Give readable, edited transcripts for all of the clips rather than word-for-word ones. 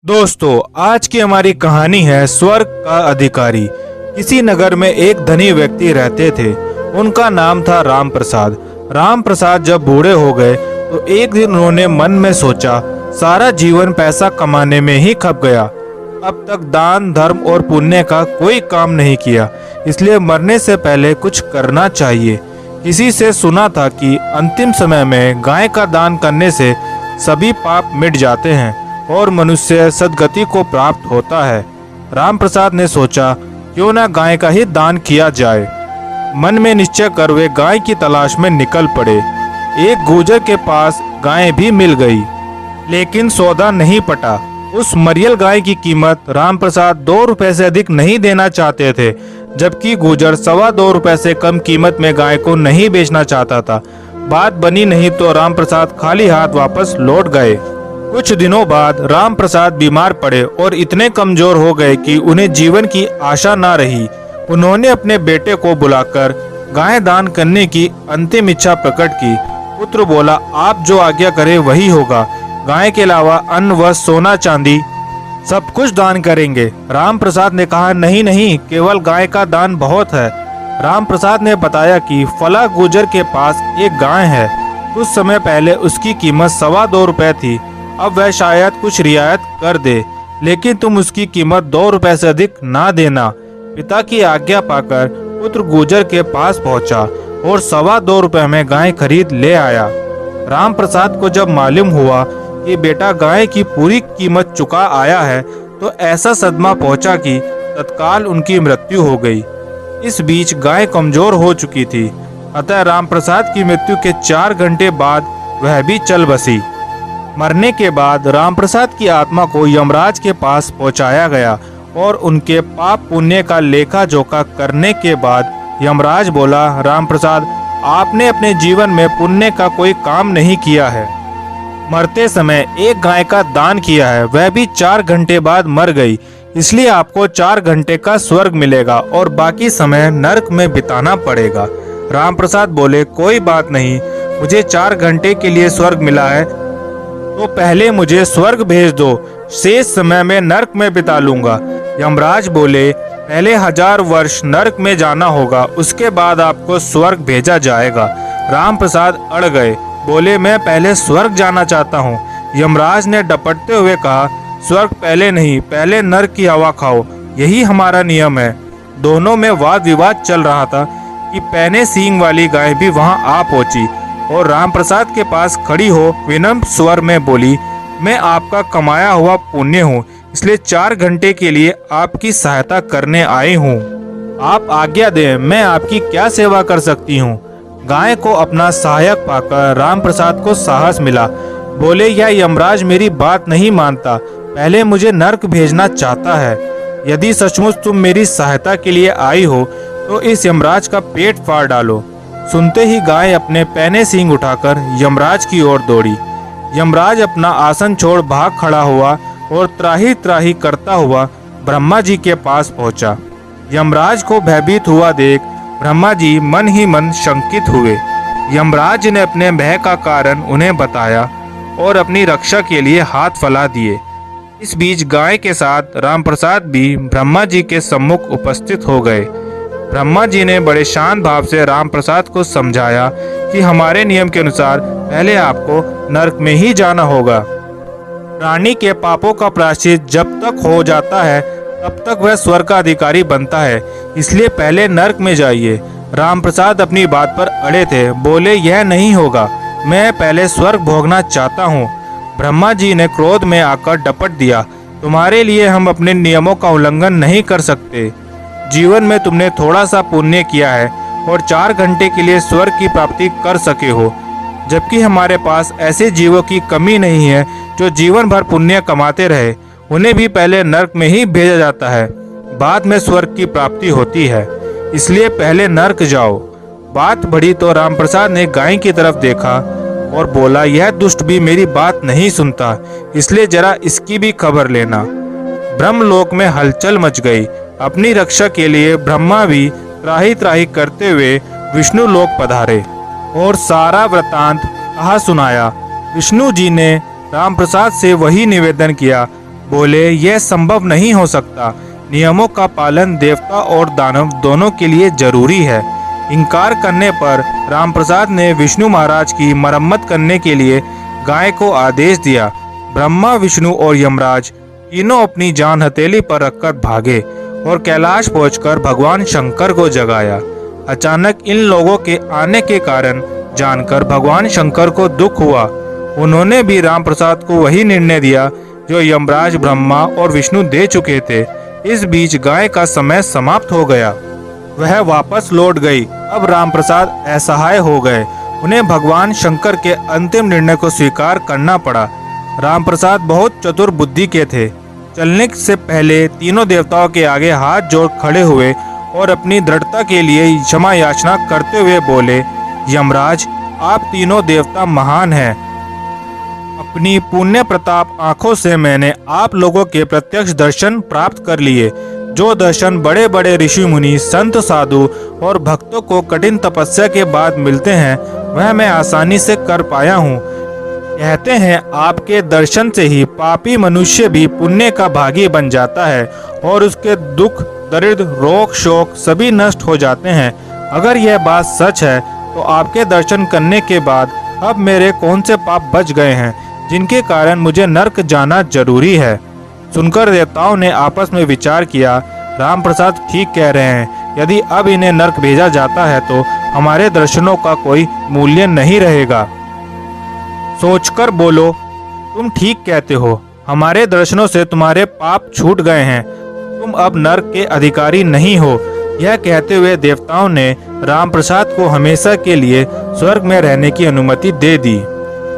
दोस्तों, आज की हमारी कहानी है स्वर्ग का अधिकारी। किसी नगर में एक धनी व्यक्ति रहते थे। उनका नाम था राम प्रसाद। राम प्रसाद जब बूढ़े हो गए तो एक दिन उन्होंने मन में सोचा, सारा जीवन पैसा कमाने में ही खप गया। अब तक दान धर्म और पुण्य का कोई काम नहीं किया, इसलिए मरने से पहले कुछ करना चाहिए। किसी से सुना था कि अंतिम समय में गाय का दान करने से सभी पाप मिट जाते हैं और मनुष्य सदगति को प्राप्त होता है। राम प्रसाद ने सोचा, क्यों ना गाय का ही दान किया जाए। मन में निश्चय कर वे गाय की तलाश में निकल पड़े। एक गुर्जर के पास गाय भी मिल गई, लेकिन सौदा नहीं पटा। उस मरियल गाय की कीमत राम प्रसाद 2 रुपए से अधिक नहीं देना चाहते थे, जबकि गुर्जर 2.25 रुपए से कम कीमत में गाय को नहीं बेचना चाहता था। बात बनी नहीं तो राम प्रसाद खाली हाथ वापस लौट गए। कुछ दिनों बाद राम प्रसाद बीमार पड़े और इतने कमजोर हो गए कि उन्हें जीवन की आशा न रही। उन्होंने अपने बेटे को बुलाकर गाय दान करने की अंतिम इच्छा प्रकट की। पुत्र बोला, आप जो आज्ञा करे वही होगा। गाय के अलावा अन्न व सोना चांदी सब कुछ दान करेंगे। राम प्रसाद ने कहा, नहीं नहीं, केवल गाय का दान बहुत है। राम प्रसाद ने बताया कि फला गुर्जर के पास एक गाय है। कुछ समय पहले उसकी कीमत 2.25 रुपए थी। अब वह शायद कुछ रियायत कर दे, लेकिन तुम उसकी कीमत 2 रुपए से अधिक ना देना। पिता की आज्ञा पाकर पुत्र गुर्जर के पास पहुंचा और 2.25 रुपए में गाय खरीद ले आया। राम प्रसाद को जब मालूम हुआ कि बेटा गाय की पूरी कीमत चुका आया है तो ऐसा सदमा पहुंचा कि तत्काल उनकी मृत्यु हो गई। इस बीच गाय कमजोर हो चुकी थी, अतः राम प्रसाद की मृत्यु के 4 घंटे बाद वह भी चल बसी। मरने के बाद राम प्रसाद की आत्मा को यमराज के पास पहुंचाया गया और उनके पाप पुण्य का लेखा जोखा करने के बाद यमराज बोला, राम प्रसाद, आपने अपने जीवन में पुण्य का कोई काम नहीं किया है। मरते समय एक गाय का दान किया है, वह भी 4 घंटे बाद मर गई, इसलिए आपको 4 घंटे का स्वर्ग मिलेगा और बाकी समय नरक में बिताना पड़ेगा। राम प्रसाद बोले, कोई बात नहीं, मुझे 4 घंटे के लिए स्वर्ग मिला है तो पहले मुझे स्वर्ग भेज दो, शेष समय में नरक में बिता लूंगा। यमराज बोले, पहले 1000 वर्ष नरक में जाना होगा, उसके बाद आपको स्वर्ग भेजा जाएगा। राम प्रसाद अड़ गए, बोले, मैं पहले स्वर्ग जाना चाहता हूँ। यमराज ने डपटते हुए कहा, स्वर्ग पहले नहीं, पहले नरक की हवा खाओ, यही हमारा नियम है। दोनों में वाद विवाद चल रहा था कि पैने सींग वाली गाय भी वहां आ पहुंची और राम प्रसाद के पास खड़ी हो विनम्र स्वर में बोली, मैं आपका कमाया हुआ पुण्य हूँ, इसलिए 4 घंटे के लिए आपकी सहायता करने आई हूँ। आप आज्ञा दें, मैं आपकी क्या सेवा कर सकती हूँ। गाय को अपना सहायक पाकर राम प्रसाद को साहस मिला। बोले, यह यमराज मेरी बात नहीं मानता, पहले मुझे नरक भेजना चाहता है। यदि सचमुच तुम मेरी सहायता के लिए आई हो तो इस यमराज का पेट फाड़ डालो। सुनते ही गाय अपने पैने सींग उठाकर यमराज की ओर दौड़ी। यमराज अपना आसन छोड़ भाग खड़ा हुआ और त्राही त्राही करता हुआ ब्रह्मा जी के पास पहुंचा। यमराज को भयभीत हुआ देख ब्रह्मा जी मन ही मन शंकित हुए। यमराज ने अपने भय का कारण उन्हें बताया और अपनी रक्षा के लिए हाथ फैला दिए। इस बीच गाय के साथ राम प्रसाद भी ब्रह्मा जी के सम्मुख उपस्थित हो गए। ब्रह्मा जी ने बड़े शांत भाव से राम प्रसाद को समझाया कि हमारे नियम के अनुसार पहले आपको नरक में ही जाना होगा। प्राणी के पापों का प्रायश्चित जब तक हो जाता है तब तक वह स्वर्ग का अधिकारी बनता है, इसलिए पहले नरक में जाइए। राम प्रसाद अपनी बात पर अड़े थे, बोले, यह नहीं होगा, मैं पहले स्वर्ग भोगना चाहता हूँ। ब्रह्मा जी ने क्रोध में आकर डपट दिया, तुम्हारे लिए हम अपने नियमों का उल्लंघन नहीं कर सकते। जीवन में तुमने थोड़ा सा पुण्य किया है और 4 घंटे के लिए स्वर्ग की प्राप्ति कर सके हो, जबकि हमारे पास ऐसे जीवों की कमी नहीं है जो जीवन भर पुण्य कमाते रहे। उन्हें भी पहले नरक में ही भेजा जाता है, बाद में स्वर्ग की प्राप्ति होती है, इसलिए पहले नरक जाओ। बात बढ़ी तो राम प्रसाद ने गाय की तरफ देखा और बोला, यह दुष्ट भी मेरी बात नहीं सुनता, इसलिए जरा इसकी भी खबर लेना। ब्रह्मलोक में हलचल मच गई। अपनी रक्षा के लिए ब्रह्मा भी त्राही त्राही करते हुए विष्णु लोक पधारे और सारा वृतांत कहा सुनाया। विष्णु जी ने राम प्रसाद से वही निवेदन किया, बोले, यह संभव नहीं हो सकता। नियमों का पालन देवता और दानव दोनों के लिए जरूरी है। इनकार करने पर रामप्रसाद ने विष्णु महाराज की मरम्मत करने के लिए गाय को आदेश दिया। ब्रह्मा, विष्णु और यमराज तीनों अपनी जान हथेली पर रखकर भागे और कैलाश पहुंचकर भगवान शंकर को जगाया। अचानक इन लोगों के आने के कारण जानकर भगवान शंकर को दुख हुआ। उन्होंने भी रामप्रसाद को वही निर्णय दिया जो यमराज, ब्रह्मा और विष्णु दे चुके थे। इस बीच गाय का समय समाप्त हो गया। वह वापस लौट गई। अब रामप्रसाद असहाय हो गए। उन्हें भगवान शंकर के अंतिम निर्णय को स्वीकार करना पड़ा। रामप्रसाद बहुत चतुर बुद्धि के थे। चलने से पहले तीनों देवताओं के आगे हाथ जोड़ खड़े हुए और अपनी दृढ़ता के लिए क्षमा याचना करते हुए बोले, यमराज, आप तीनों देवता महान हैं। अपनी पुण्य प्रताप आंखों से मैंने आप लोगों के प्रत्यक्ष दर्शन प्राप्त कर लिए। जो दर्शन बड़े बड़े ऋषि मुनि, संत, साधु और भक्तों को कठिन तपस्या के बाद मिलते हैं, वह मैं आसानी से कर पाया हूँ। कहते हैं आपके दर्शन से ही पापी मनुष्य भी पुण्य का भागी बन जाता है और उसके दुख, दरिद्र, रोग, शोक सभी नष्ट हो जाते हैं। अगर यह बात सच है तो आपके दर्शन करने के बाद अब मेरे कौन से पाप बच गए हैं जिनके कारण मुझे नर्क जाना जरूरी है। सुनकर देवताओं ने आपस में विचार किया, रामप्रसाद ठीक कह रहे हैं। यदि अब इन्हें नर्क भेजा जाता है तो हमारे दर्शनों का कोई मूल्य नहीं रहेगा। सोचकर बोलो, तुम ठीक कहते हो। हमारे दर्शनों से तुम्हारे पाप छूट गए हैं। तुम अब नर्क के अधिकारी नहीं हो। यह कहते हुए देवताओं ने रामप्रसाद को हमेशा के लिए स्वर्ग में रहने की अनुमति दे दी।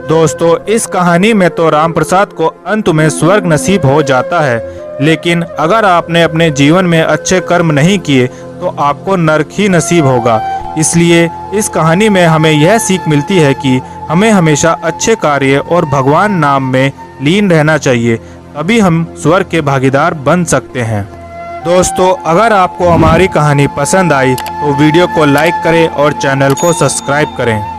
दोस्तों, इस कहानी में तो रामप्रसाद को अंत में स्वर्ग नसीब हो जाता है, लेकिन अगर आपने अपने जीवन में अच्छे कर्म नहीं किए तो आपको नर्क ही नसीब होगा। इसलिए इस कहानी में हमें यह सीख मिलती है कि हमें हमेशा अच्छे कार्य और भगवान नाम में लीन रहना चाहिए, तभी हम स्वर्ग के भागीदार बन सकते हैं। दोस्तों, अगर आपको हमारी कहानी पसंद आई तो वीडियो को लाइक करें और चैनल को सब्सक्राइब करें।